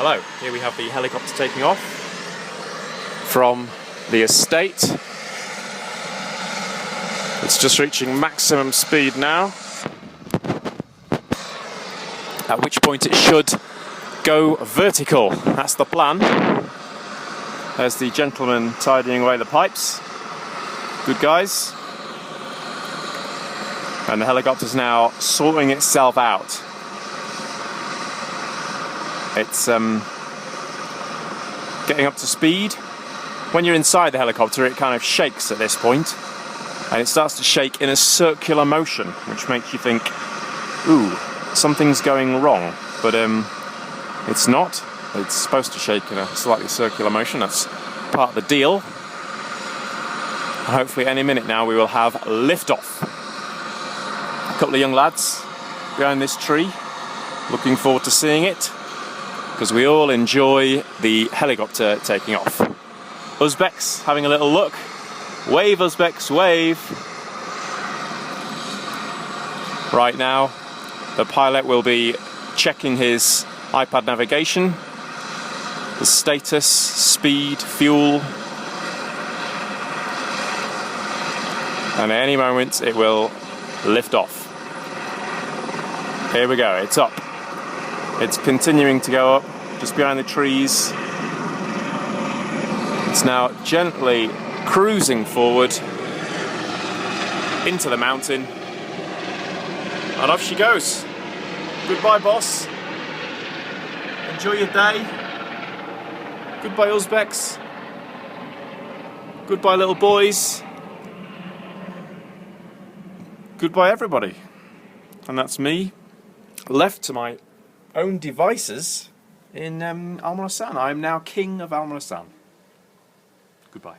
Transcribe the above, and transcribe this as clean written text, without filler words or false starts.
Hello, here we have the helicopter taking off from the estate. It's just reaching maximum speed now, at which point it should go vertical. That's the plan. There's the gentleman tidying away the pipes. Good guys. And the helicopter's now sorting itself out. It's getting up to speed. When you're inside the helicopter, it kind of shakes at this point, and it starts to shake in a circular motion, which makes you think, ooh, something's going wrong. But it's not. It's supposed to shake in a slightly circular motion. That's part of the deal. And hopefully any minute now we will have liftoff. A couple of young lads behind this tree, looking forward to seeing it, because we all enjoy the helicopter taking off. Uzbeks having a little look. Wave, Uzbeks, wave. Right now, the pilot will be checking his iPad navigation, the status, speed, fuel, and at any moment it will lift off. Here we go, it's up. It's continuing to go up, just behind the trees. It's now gently cruising forward into the mountain, and off she goes. Goodbye, boss. Enjoy your day. Goodbye, Uzbeks. Goodbye, little boys. Goodbye, everybody. And that's me, left to my own devices in Almanasan. I am now king of Almanasan. Goodbye.